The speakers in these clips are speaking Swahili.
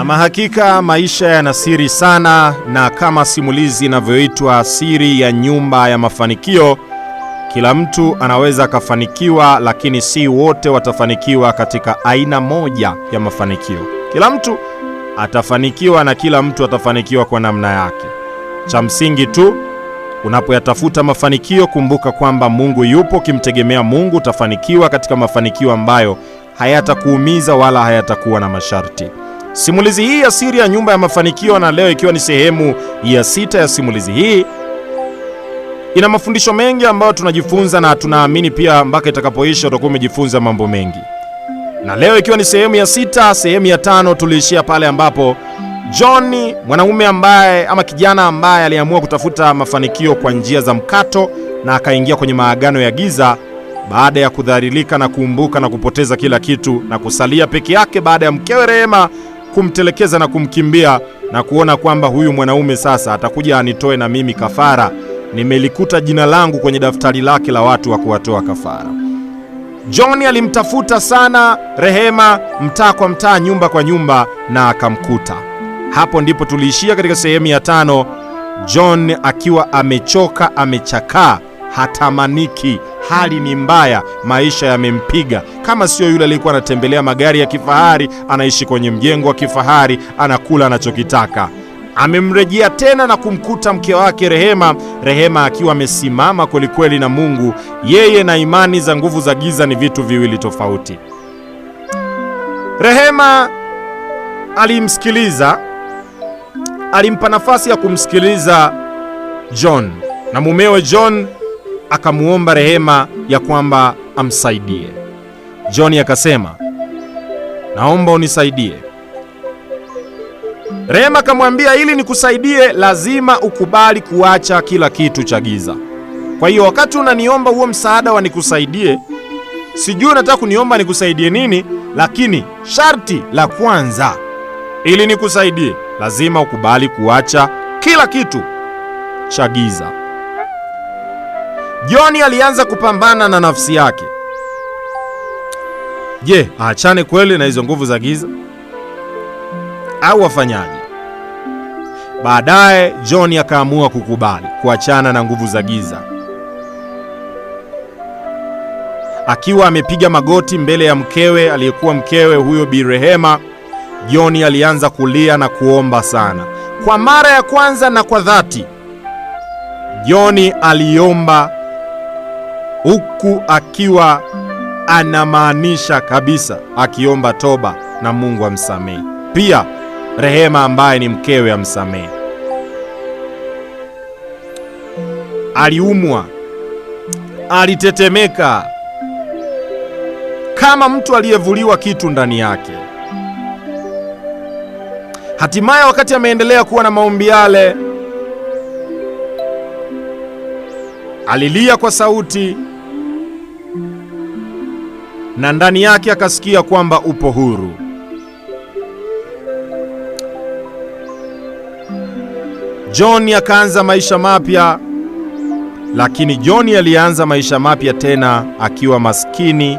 Ama hakika maisha yana siri sana, na kama simulizi inavyoitwa Siri ya Nyumba ya Mafanikio, kila mtu anaweza akafanikiwa, lakini si wote watafanikiwa katika aina moja ya mafanikio. Kila mtu atafanikiwa na kila mtu atafanikiwa kwa namna yake. Cha msingi tu, unapoyatafuta mafanikio, kumbuka kwamba Mungu yupo. Ukimtegemea Mungu utafanikiwa katika mafanikio ambayo hayatakuumiza wala hayatakuwa na masharti. Simulizi hii ya Siri ya Nyumba ya Mafanikio, na leo ikiwa ni sehemu ya 6 ya simulizi hii, ina mafundisho mengi ambayo tunajifunza, na tunaamini pia mpaka itakapoisha utakuwa umejifunza mambo mengi. Na leo ikiwa ni sehemu ya 6, sehemu ya 5 tuliishia pale ambapo John, mwanaume ambaye ama kijana ambaye aliamua kutafuta mafanikio kwa njia za mkato, na akaingia kwenye maagano ya giza baada ya kudhalilika na kuumbuka na kupoteza kila kitu na kusalia peke yake baada ya mkewe Rehema kumtelekeza na kumkimbia, na kuona kwamba huyu mwanaume sasa atakuja anitoe na mimi kafara. Nimelikuta jina langu kwenye daftari lake la watu wa kuwatoa kafara. John alimtafuta sana Rehema mtaa kwa mtaa, nyumba kwa nyumba, na akamkuta. Hapo ndipo tuliishia katika sehemu ya 5, John akiwa amechoka, amechakaa, hatamaniki, hali ni mbaya, maisha yamempiga. Kama sio yule alikuwa anatembelea magari ya kifahari, anaishi kwenye mjengo wa kifahari, anakula anachokitaka. Amemrejea tena na kumkuta mke wake Rehema akiwa amesimama kwelikweli na Mungu. Yeye na imani za nguvu za giza ni vitu viwili tofauti. Rehema alimsikiliza, alimpa nafasi ya kumsikiliza John, na mumewe John akamuomba Rehema ya kwamba amsaidie. John akasema, naomba unisaidie. Rehema akamwambia, ili nikusaidie lazima ukubali kuacha kila kitu cha giza. Kwa hiyo wakati unaniomba huo msaada wa nikusaidie, sijui unataka kuniomba nikusaidie nini, lakini sharti la kwanza, ili nikusaidie lazima ukubali kuacha kila kitu cha giza. John alianza kupambana na nafsi yake. Je, aachane kweli na hizo nguvu za giza au afanyaje? Baadaye John akaamua kukubali kuachana na nguvu za giza. Akiwa amepiga magoti mbele ya mkewe, aliyekuwa mkewe huyo Bi Rehema, John alianza kulia na kuomba sana. Kwa mara ya kwanza na kwa dhati, John aliomba huku akiwa anamaanisha kabisa, akiomba toba na Mungu amsamehe. Pia Rehema ambaye ni mkewe amsamehe. Aliumwa, alitetemeka kama mtu aliyevuliwa kitu ndani yake. Hatimaye wakati ameendelea kuwa na maombi yale, alilia kwa sauti, na ndani yake akasikia kwamba upo huru. John akaanza maisha mapya, lakini John alianza maisha mapya tena akiwa maskini,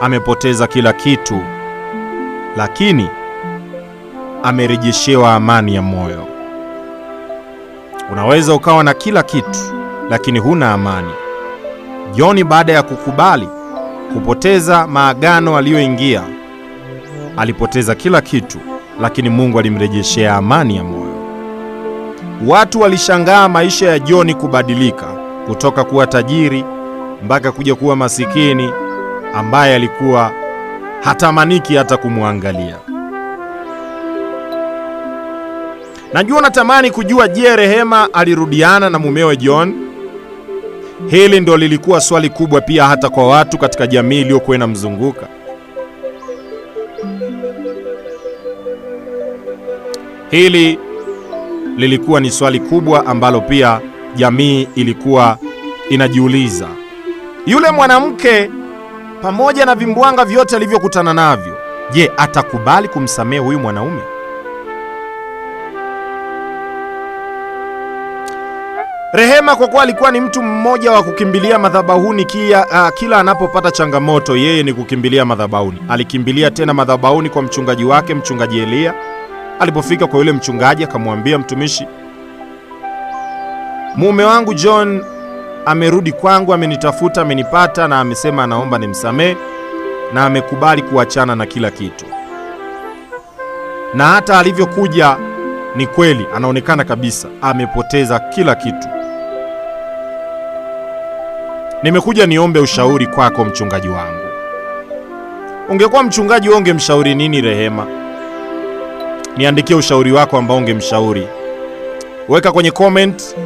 amepoteza kila kitu, lakini amerejeshewa amani ya moyo. Unaweza ukawa na kila kitu lakini huna amani. John baada ya kukubali kupoteza maagano aliyoingia, alipoteza kila kitu, lakini Mungu alimrejeshea amani ya moyo. Watu walishangaa maisha ya John kubadilika kutoka kuwa tajiri mpaka kuja kuwa masikini ambaye alikuwa hatamaniki hata kumwangalia. Najua natamani kujua, je, Rehema alirudiana na mumewe John? Hili ndo lilikuwa swali kubwa pia hata kwa watu katika jamii iliyokuwa inamzunguka. Hili lilikuwa ni swali kubwa ambalo pia jamii ilikuwa inajiuliza. Yule mwanamke pamoja na vimbwanga vyote alivyokutana navyo, je, atakubali kumsamehe huyu mwanaume? Rehema kwa kuwa alikuwa ni mtu mmoja wa kukimbilia madhabahuni kila anapopata changamoto, yeye ni kukimbilia madhabahuni. Alikimbilia tena madhabahuni kwa mchungaji wake, mchungaji Elia. Alipofika kwa yule mchungaji akamwambia mtumishi, mume wangu John amerudi kwangu, amenitafuta, amenipata na amesema anaomba nimsamehe na amekubali kuachana na kila kitu. Na hata alivyokuja ni kweli, anaonekana kabisa amepoteza kila kitu. Nimekuja niombe ushauri kwako mchungaji wangu. Ungekuwa mchungaji wewe ungemshauri nini Rehema? Niandikie ushauri wako ambao ungemshauri. Weka kwenye comment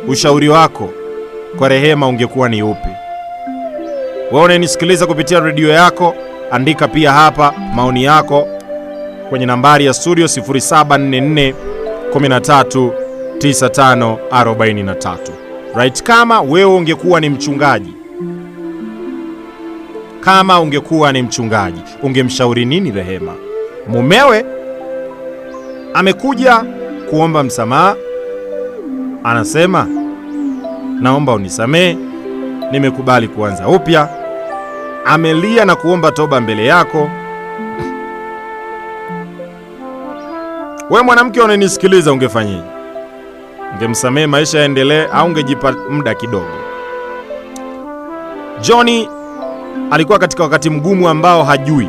ushauri wako kwa Rehema ungekuwa ni upi? Wewe unanisikiliza kupitia redio yako, andika pia hapa maoni yako kwenye nambari ya studio 0744 13 95 43. Right, kama wewe ungekuwa ni mchungaji, ungemshauri nini Rehema? Mumewe amekuja kuomba msamaha, anasema naomba unisamehe, nimekubali kuanza upya. Amelia na kuomba toba mbele yako. Wewe mwanamke unanisikiliza, ungefanyaje? Ungemsamehe maisha yaendelee au ungejipa muda kidogo? Johnny alikuwa katika wakati mgumu ambao hajui.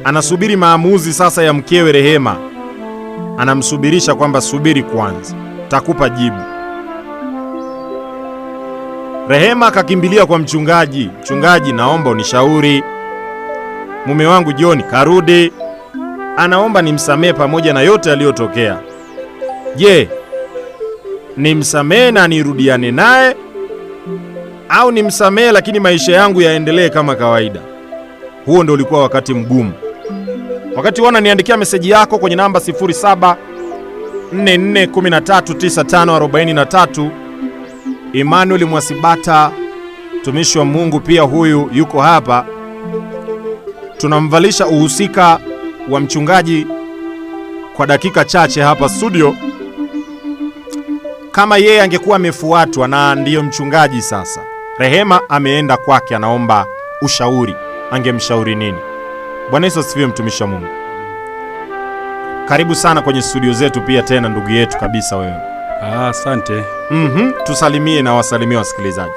Anasubiri maamuzi sasa ya mkewe Rehema. Anamsubirisha kwamba subiri kwanza, takupa jibu. Rehema akakimbilia kwa mchungaji. Mchungaji, naomba unishauri. Mume wangu John karudi, anaomba nimsamehe pamoja na yote yaliyotokea. Je, nimsamehe na nirudiane naye au nimsamehe lakini maisha yangu yaendelee kama kawaida? Huo ndio ulikuwa wakati mgumu. Wakati wana niandikia meseji yako kwenye namba 0744139543. Emmanuel Mwasibata, mtumishi wa Mungu pia huyu yuko hapa. Tunamvalisha uhusika wa mchungaji kwa dakika chache hapa studio. Kama yeye angekuwa amefuatwa na ndiyo mchungaji sasa, Rehema ameenda kwake anaomba ushauri, angemshauri nini? Bwana Yesu asifiwe, mtumishi wa Mungu. Karibu sana kwenye studio zetu pia tena ndugu yetu kabisa wewe. Asante. Tusalimie na wasalimie wasikilizaji.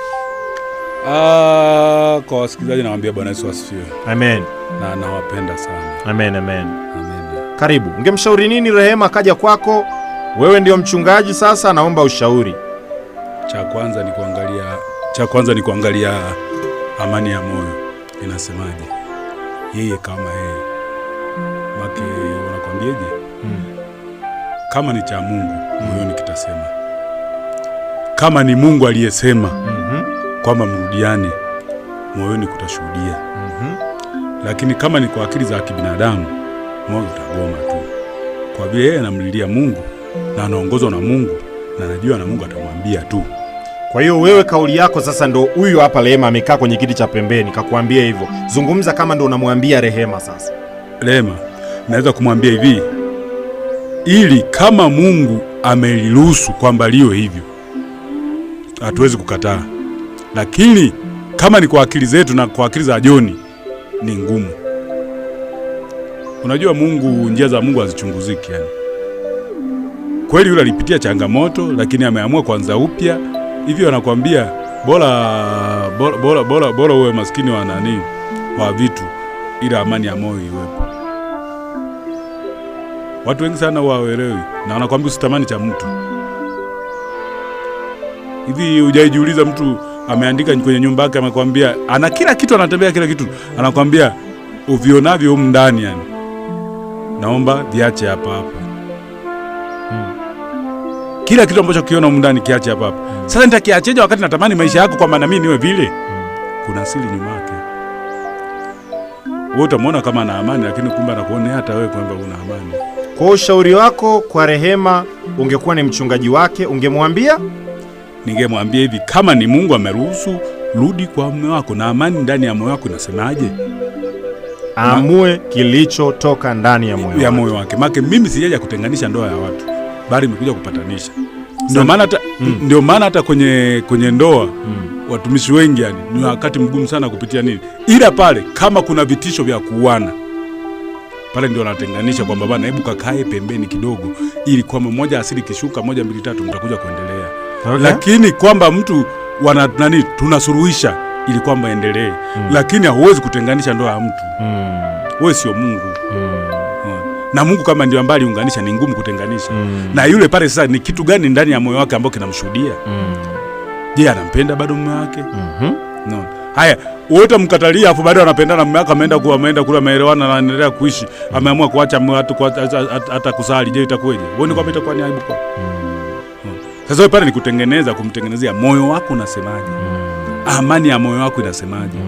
Kwa wasikilizaji nawaambia Bwana Yesu asifiwe. Amen. Na nawapenda sana. Amen, amen. Amen. Karibu. Ungemshauri nini Rehema akaja kwako? Wewe ndio mchungaji sasa, naomba ushauri. Cha kwanza ni kuangalia amani ya moyo inasemaje. Yeye kama yeye. Maki unakwambieje? Kama ni cha Mungu, moyoni kitasema. Kama ni Mungu aliyesema kwamba mrudiane, moyoni kutashuhudia. Lakini kama ni kwa akili za kibinadamu, moyo utagoma tu. Kwa vile yeye anamlilia Mungu na anaongozwa na Mungu na anajua na Mungu atamwambia tu. Kwa hiyo wewe kauli yako sasa ndo huyu hapa Rehema amekaa kwenye kiti cha pembeni kakuambia hivyo. Zungumza kama ndo unamwambia Rehema sasa. Rehema, naweza kumwambia hivi, ili kama Mungu ameliruhusu kwamba liwe hivyo, hatuwezi kukataa. Lakini kama ni kwa akili zetu na kwa akili za Joni ni ngumu. Unajua Mungu, njia za Mungu hazichunguziki yani. Kweli yule alipitia changamoto lakini ameamua kuanza upya. Hivyo anakuambia bora uwe maskini wa nani wa vitu ila amani ya moyo iwepo. Watu wengi sana waelewi na wanakuambia usitamani cha mtu. Hivi hujajiuliza mtu ameandika kwenye nyumba yake amekwambia ana kila kitu, anatembea kila kitu, anakuambia uvionavyo huko ndani yani naomba viache hapa hapa. Kila kitu ambacho kiona huko ndani kiache hapa hapa. Sasa nitakiacheje wakati natamani maisha yako kwa maana mimi niwe vile? Kuna siri nyuma yake. Wewe utamwona kama ana amani lakini kumbe anakuonea hata wewe kwamba una amani. Kwa ushauri wako kwa Rehema, ungekuwa ni mchungaji wake, ungemwambia? Ningemwambia hivi, kama ni Mungu ameruhusu, rudi kwa mume wako na amani ndani ya moyo wako inasemaje? Amue kilichotoka ndani ya moyo wake. Maana mimi sijaja kutenganisha ndoa ya watu, bali nimekuja kupatanisha. Ndio maana hata kwenye ndoa watumishi wengi yani ni wakati mgumu sana kupitia nini, ila pale kama kuna vitisho vya kuuana pale ndio wanatenganisha kwamba bana, hebu kakae pembeni kidogo, ili kwamba mmoja asili kishuka 1 2 3 mtakuja kuendelea. Okay. Lakini kwamba mtu tunasuluhisha ili kwamba endelee. Lakini hauwezi kutenganisha ndoa ya mtu. Wewe sio Mungu. Na Mungu kama ndio ambaye aliunganisha, ni ngumu kutenganisha. Na yule pale sasa ni kitu gani ndani ya moyo wake ambao kinamshuhudia? Je, anampenda bado mume wake? No. Haya, wote mkatalia afu bado anapendana, mume wake ameenda kula maelewano na anaendelea kuishi, ameamua kuacha watu hata kusali. Je, itakuwaje? Uone kwamba itakuwa ni aibu kwa. Sasa wewe pale ni kumtengenezea moyo wako unasemaje? Amani ya moyo wako inasemaje?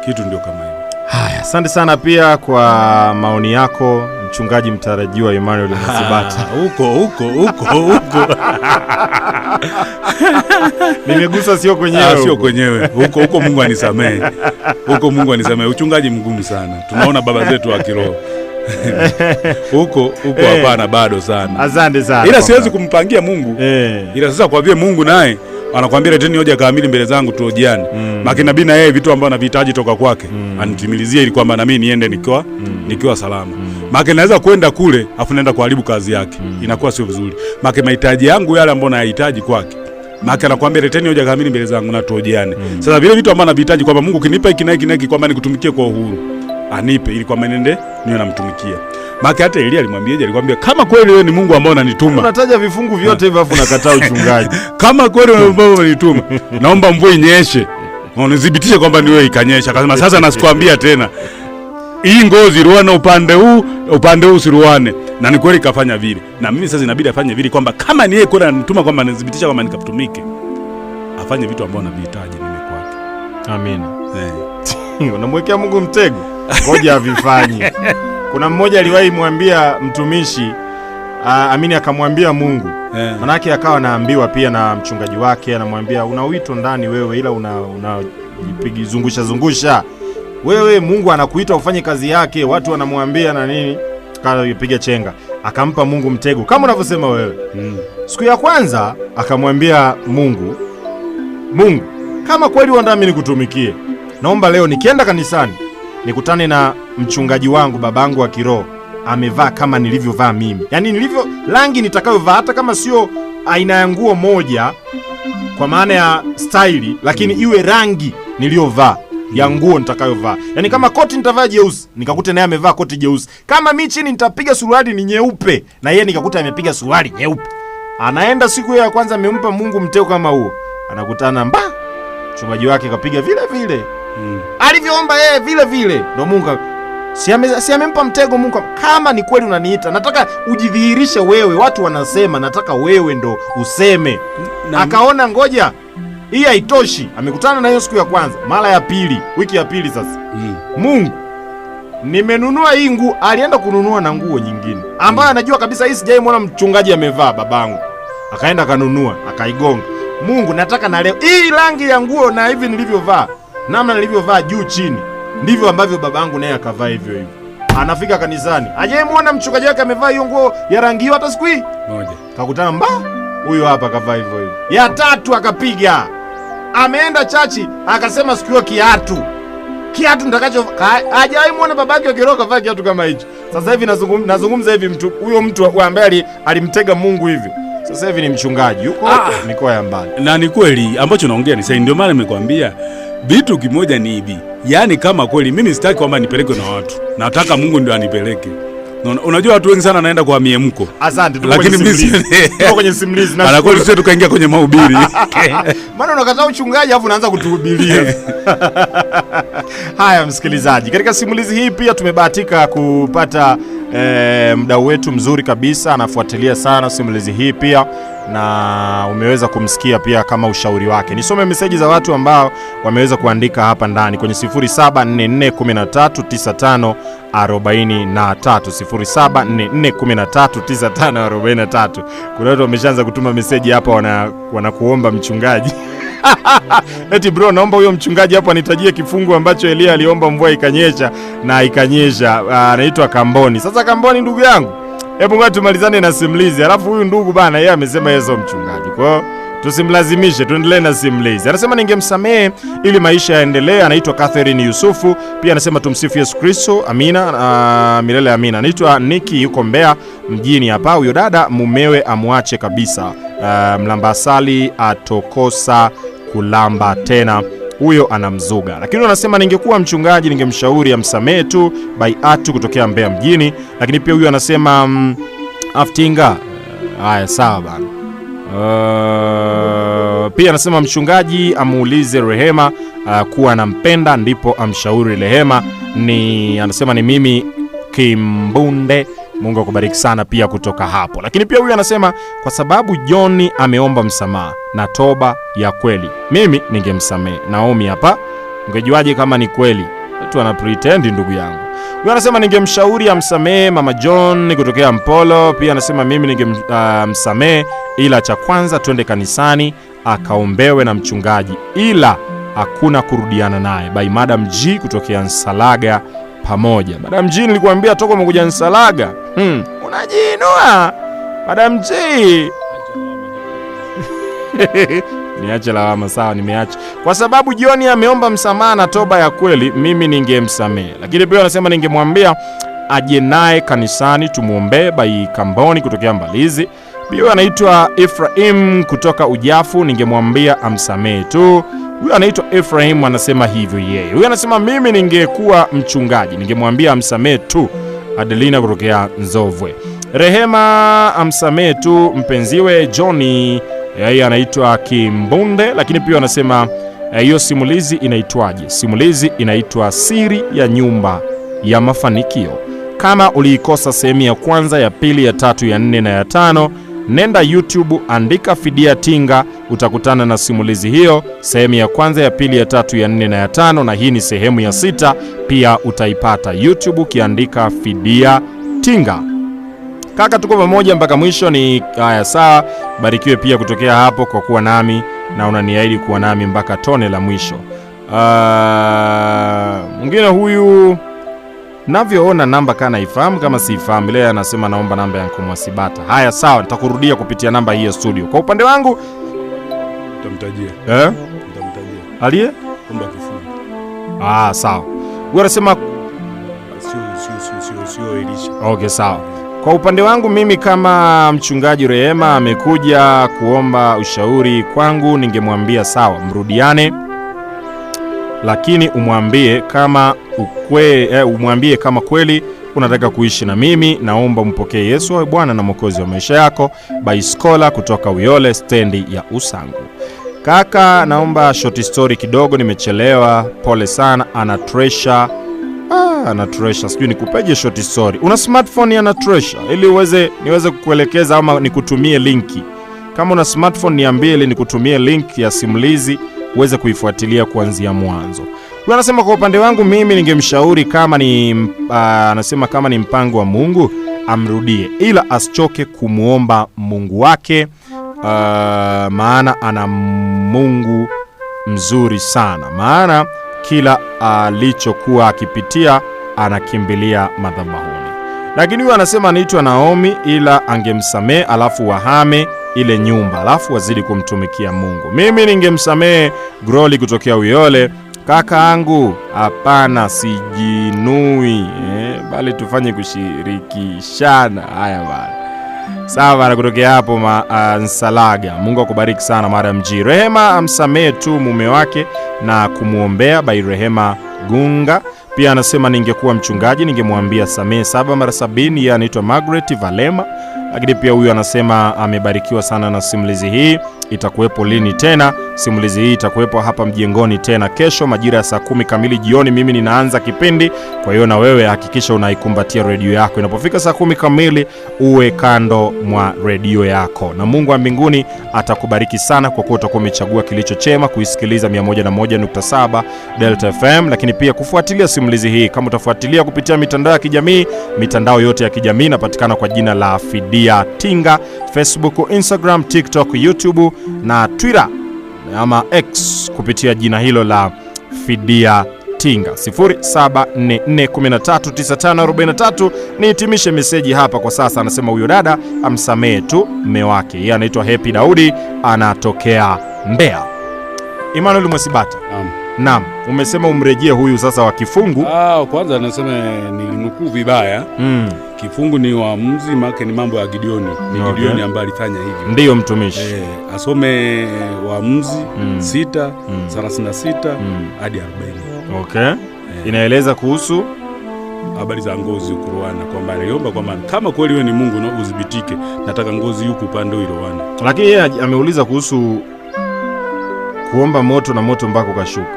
Kitu ndio kama hivyo. Haya, asante sana pia kwa maoni yako mchungaji mtarajiwa Emmanuel Msibata. Huko. Nimegusa sio kwenyewe. Sio kwenyewe. Huko Mungu anisamehe. Uchungaji mgumu sana. Tunaona baba zetu wa kiroho. Huko hapana bado sana. Asante sana. Ila siwezi kumpangia Mungu. Ila sasa kwa vile Mungu naye anakuambia leteni hoja kamili mbele zangu tuojiane. Maki nabii na yeye vitu ambavyo anavihitaji toka kwake anitimilizie ili kwamba na mimi niende nikiwa salama. Maki naweza kwenda kule afu naenda kuharibu kazi yake. Inakuwa sio vizuri. Maki mahitaji yangu yale ambayo nayahitaji kwake. Maki anakuambia leteni hoja kamili mbele zangu na tuojiane. Sasa vile vitu ambavyo anavihitaji kwamba Mungu kinipa hiki na hiki kwamba nikutumikie kwa uhuru, anipe ili kwamba niende niwe namtumikia. Maki hata Elia alimwambiaje? Alikwambia kama kweli wewe ni Mungu ambaye unanituma. Unataja vifungu vyote hivyo afu unakataa uchungaji. Kama kweli wewe ambaye unanituma, naomba mvua inyeshe. Unidhibitishe kwamba ni wewe ikanyesha. Akasema sasa nasikwambia tena. Hii ngozi ruana upande huu siruane. Na ni kweli kafanya vile. Na mimi sasa inabidi afanye vile kwamba kama ni yeye kweli ananituma kwamba anidhibitisha kwamba nikatumike, afanye vitu ambavyo anavihitaji mimi kwake. Amina. Unamwekea Mungu mtego. Ngoja avifanye. Kuna mmoja aliwahi mwambia mtumishi amini, akamwambia Mungu. Manake akawa naambiwa pia na mchungaji wake, anamwambia una wito ndani wewe, ila unajipiga zungusha. Wewe Mungu anakuita ufanye kazi yake, watu wanamwambia na nini, akapiga chenga. Akampa Mungu mtego kama unavyosema wewe. Siku ya kwanza akamwambia Mungu, kama kweli unataka mimi nikutumikie, naomba leo nikienda kanisani nikutane na mchungaji wangu, babangu wa kiroho, amevaa kama nilivyovaa mimi. Yaani nilivyo rangi nitakayovaa, hata kama sio aina ya nguo moja kwa maana ya style, lakini iwe rangi niliyovaa ya nguo nitakayovaa. Yaani kama koti nitavaa jeusi, nikakute naye amevaa koti jeusi. Kama mimi chini nitapiga suruali ni nyeupe, na yeye nikakuta amepiga suruali nyeupe. Anaenda siku ya kwanza amempa Mungu mtego kama huo. Anakutana mchungaji wake kapiga vile vile. Alivyoomba yeye vile vile. Ndio Mungu si amempa mtego. Mungu, kama ni kweli unaniita, nataka ujidhihirishe wewe. Watu wanasema, nataka wewe ndo useme. Akaona ngoja hii haitoshi. Amekutana na hiyo siku ya kwanza, mara ya pili, wiki ya pili sasa. Mungu, nimenunua hii nguo. Alienda kununua na nguo nyingine ambayo anajua kabisa hii sijaimwona mchungaji amevaa, babangu. Akaenda kanunua, akaigonga. Mungu, nataka na leo hii rangi ya nguo na hivi nilivyovaa, namna nilivyovaa juu chini, ndivyo ambavyo babangu naye akavaa hivyo hivyo. Anafika kanisani, hajaimwona mchungaji wake amevaa hiyo nguo ya rangi hiyo hata siku hii moja. Kakutana huyo hapa akavaa hivyo hivyo. Ya tatu akapiga. Ameenda chachi, akasema siku hiyo kiatu nitakacho, hajaimwona babake wa kiroho kavaa kiatu kama hicho. Sasa hivi nazungumza hivi, huyo mtu ambaye alimtega Mungu hivyo, sasa hivi ni mchungaji yuko mikoa ya mbali. Na ni kweli ambacho naongea ni sahihi. Ndio maana nimekwambia vitu kimoja ni hivi. Yaani kama kweli mimi sitaki kwamba nipeleke na watu, nataka Mungu ndio anipeleke. Unajua watu wengi sana naenda kwa miemko. Asante, lakini mimi tuko kwenye simulizi na anakweli sisi tukaingia kwenye mahubiri. Maana unakataa uchungaji afu unaanza kutuhubiria. Haya msikilizaji, katika simulizi hii pia tumebahatika kupata mdau wetu mzuri kabisa, anafuatilia sana simulizi hii pia, na umeweza kumsikia pia kama ushauri wake. Nisome meseji za watu ambao wameweza kuandika hapa ndani kwenye 0744139543, 0744139543. Kuna watu wameshaanza kutuma meseji hapa, wanakuomba mchungaji. Eti bro, naomba huyo mchungaji hapo anitajie kifungu ambacho Elia aliomba mvua ikanyesha na ikanyesha. Anaitwa Kamboni. Sasa Kamboni ndugu yangu, Hebu ngoja tumalizane na simulizi. Alafu huyu ndugu bana, yeye amesema yeye sio mchungaji. Kwa hiyo tusimlazimishe, tuendelee na simulizi. Anasema ningemsamehe ili maisha yaendelee. Anaitwa Catherine Yusufu. Pia anasema tumsifu Yesu Kristo. Amina, milele amina. Anaitwa Niki, yuko Mbeya mjini hapa. Huyo dada mumewe amwache kabisa. Mlambasali atokosa kulamba tena. Huyo anamzuga. Lakini anasema ningekuwa mchungaji ningemshauri amsamehe tu. By Atu kutokea Mbeya mjini. Lakini pia huyo anasema Aftinga. Haya sawa bana. Pia anasema mchungaji amuulize Rehema kuwa anampenda ndipo amshauri Rehema. Anasema ni mimi Kimbunde. Mungu akubariki sana pia kutoka hapo. Lakini pia huyu anasema kwa sababu John ameomba msamaha na toba ya kweli, mimi ningemsamehe. Naomi hapa, ungejuaje kama ni kweli? Watu ana pretend ndugu yangu. Huyu anasema ningemshauri amsamehe mama John kutokea Mpolo. Pia anasema mimi ningemsamehe, ila cha kwanza twende kanisani akaombewe na mchungaji, ila hakuna kurudiana naye. By Madam G kutokea Nsalaga pamoja. Madam G nilikuambia toka umekuja Nsalaga. Unajiinua. Madam G. Niache lawama sawa, nimeacha. Kwa sababu John ameomba msamaha na toba ya kweli, mimi ningemsamehe. Lakini pia anasema ningemwambia aje naye kanisani tumuombe. By Kamboni kutokea Mbalizi. Pia anaitwa Ephraim kutoka Ujafu, ningemwambia amsamehe tu. Huyu anaitwa Ephraim anasema hivyo yeye. Huyu anasema mimi ningekuwa mchungaji ningemwambia amsamehe tu. Adelina kutokea Nzovwe. Rehema amsamehe tu mpenziwe Johnny. Yeye anaitwa Kimbunde. Lakini pia anasema hiyo simulizi inaitwaje? Simulizi inaitwa Siri ya Nyumba ya Mafanikio. Kama uliikosa sehemu ya kwanza, ya pili, ya tatu, ya 4 na ya 5, nenda YouTube, andika Fidia Tinga, utakutana na simulizi hiyo, sehemu ya kwanza, ya pili, ya tatu, ya 4 na ya 5, na hii ni sehemu ya 6. Pia utaipata YouTube ukiandika Fidia Tinga. Kaka, tuko pamoja mpaka mwisho. Ni haya sawa. Barikiwe pia kutokea hapo kwa kuwa nami na unaniahidi kuwa nami mpaka tone la mwisho. Mwingine huyu navyoona namba kana ifahamu, kama siifahamu leo anasema naomba namba ya Nkomwasibata. Haya sawa, nitakurudia kupitia namba hii ya studio. Kwa upande wangu utamtajia. Utamtajia. Aliye? Omba kifungu. Sawa. Wewe unasema sio Elisha. Okay, sawa. Kwa upande wangu mimi kama mchungaji Rehema amekuja kuomba ushauri kwangu, ningemwambia sawa, mrudiane. Lakini umwambie kama kweli unataka kuishi na mimi, naomba umpokee Yesu awe Bwana na Mwokozi wa maisha yako. By Skola kutoka Uyole stendi ya Usangu. Kaka, naomba short story kidogo, nimechelewa. Pole sana. Ana Treasure. Ana Treasure. Sijui nikupeje short story. Una smartphone ya Treasure ili niweze kukuelekeza ama nikutumie linki. Kama una smartphone niambie ili nikutumie link ya simulizi uweze kuifuatilia kuanzia mwanzo. Huyu anasema kwa upande wangu mimi ningemshauri kama ni mpango wa Mungu amrudie, ila asichoke kumuomba Mungu wake, maana ana Mungu mzuri sana. Maana kila alichokuwa akipitia anakimbilia madhabahuni. Lakini huyu anasema anaitwa Naomi, ila angemsamehe alafu wahame ile nyumba alafu wazidi kumtumikia Mungu. Mimi ningemsamehe Groli kutokea Uyole. Kaka yangu, hapana, sijinui, bali tufanye kushirikishana. Haya bana. Sawa bana, kutokea hapo Nsalaga. Mungu akubariki sana Madam G. Rehema amsamehe tu mume wake na kumuombea. By Rehema Gunga. Pia anasema ningekuwa mchungaji ningemwambia samehe 7 mara 70. Yeye anaitwa Margaret Valema. Lakini pia huyu anasema amebarikiwa sana na simulizi hii. Itakuwepo lini tena? Simulizi hii itakuwepo hapa mjengoni tena kesho majira ya saa 10 kamili jioni. Mimi ninaanza kipindi, kwa hiyo na wewe hakikisha unaikumbatia redio yako. Inapofika saa 10 kamili uwe kando mwa redio yako, na Mungu wa mbinguni atakubariki sana kwa kuwa utakuwa umechagua kilicho chema kuisikiliza 101.7 Delta FM. Lakini pia kufuatilia simulizi hii, kama utafuatilia kupitia mitandao ya kijamii, mitandao yote ya kijamii inapatikana kwa jina la Fidia Tinga: Facebook, Instagram, TikTok, YouTube na Twitter ama X kupitia jina hilo la Fidia Tinga 0744139543. Nihitimishe meseji hapa kwa sasa. Anasema huyo dada amsamehe tu mume wake. Yeye anaitwa Happy Daudi, anatokea Mbeya. Emmanuel Mwesibata. Naam, umesema umrejee huyu sasa wa kifungu. Kwanza anasema nilinukuu vibaya. Kifungu ni waamuzi, maana ni mambo ya Gideoni. Ni Gideoni ambaye alifanya hivi. Ndiyo mtumishi. Asome waamuzi 6:36 hadi 40. Okay. Inaeleza kuhusu habari za ngozi kuroana, kwamba aliomba kwamba kama kweli wewe ni Mungu na udhibitike, nataka ngozi yuko upande ule roana. Lakini yeye ameuliza kuhusu kuomba moto na moto mpaka ukashuka.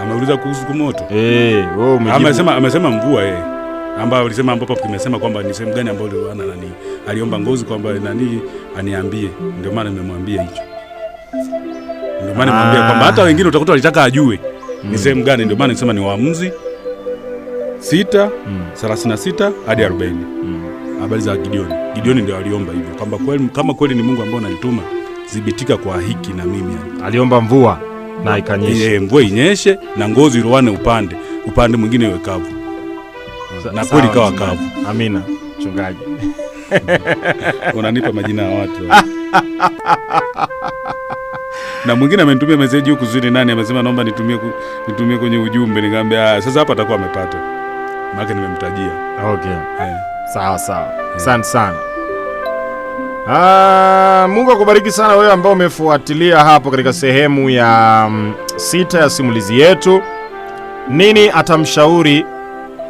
Ameuliza kuhusu moto. Wewe umejibu. Amesema mvua ambayo alisema ambapo kimesema kwamba ni sehemu gani ambayo roana nani aliomba ngozi kwamba nani aniambie. Ndio maana nimemwambia hicho. Ndio maana nimemwambia kwamba hata wengine utakuta walitaka ajue ni sehemu gani. Ndio maana nisema ni waamuzi 6:36 hadi 40. Habari za Gideoni. Gideoni ndio aliomba hivyo kwamba kama kweli ni Mungu ambaye ananituma, dhibitika kwa hiki na mimi. Aliomba mvua na ikanyesha. Mvua inyeshe na ngozi roane upande mwingine iwe kavu. Na kweli kawa kavu. Amina mchungaji. Unanipa majina ya watu. Na mwingine amenitumia message huku zuri nani amesema naomba nitumie kwenye ujumbe, nikamwambia sasa hapa atakuwa amepata. Maana nimemtajia. Okay. Sawa. Asante sana. Mungu akubariki sana wewe ambao umefuatilia hapo katika sehemu ya 6 ya simulizi yetu. Nini atamshauri,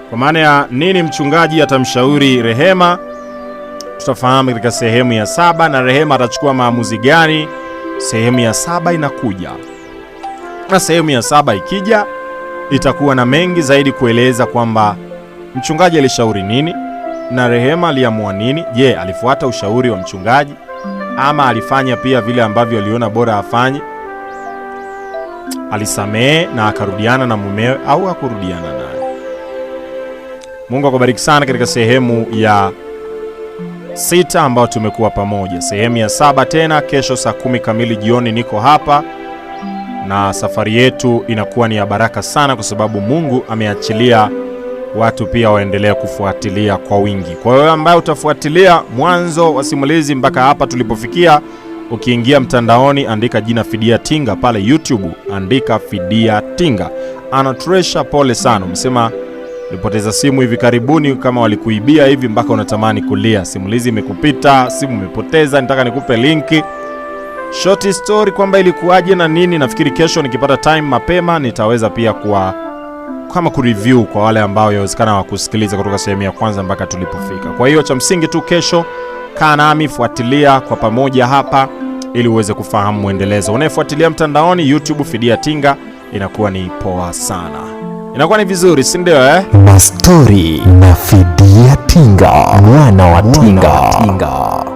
kwa maana ya nini mchungaji atamshauri Rehema, tutafahamu katika sehemu ya 7, na Rehema atachukua maamuzi gani. Sehemu ya 7 inakuja, na sehemu ya 7 ikija itakuwa na mengi zaidi kueleza kwamba mchungaji alishauri nini na Rehema aliamua nini. Je, alifuata ushauri wa mchungaji ama alifanya pia vile ambavyo aliona bora afanye? Alisamehe na akarudiana na mumewe au hakurudiana naye? Mungu akubariki sana katika sehemu ya 6 ambayo tumekuwa pamoja. Sehemu ya 7 tena kesho saa 10 kamili jioni niko hapa, na safari yetu inakuwa ni ya baraka sana kwa sababu Mungu ameachilia watu pia waendelea kufuatilia kwa wingi. Kwa hiyo ambaye utafuatilia mwanzo wa simulizi mpaka hapa tulipofikia, ukiingia mtandaoni andika jina Fidia Tinga pale YouTube, andika Fidia Tinga. Ana Tresha, pole sana, umesema ulipoteza simu hivi karibuni, kama walikuibia hivi mpaka unatamani kulia. Simulizi imekupita, simu umepoteza, nitaka nikupe linki short story kwamba ilikuwaje na nini. Nafikiri kesho nikipata time mapema nitaweza pia kama kureview kwa wale ambao yawezekana wakusikiliza kutoka sehemu ya kwanza mpaka tulipofika. Kwa hiyo cha msingi tu kesho kaa nami, fuatilia kwa pamoja hapa ili uweze kufahamu muendelezo. Unayefuatilia mtandaoni YouTube Fidia Tinga, inakuwa ni poa sana, inakuwa ni vizuri, si ndio? Mastori na Fidia Tinga, mwana wa Tinga.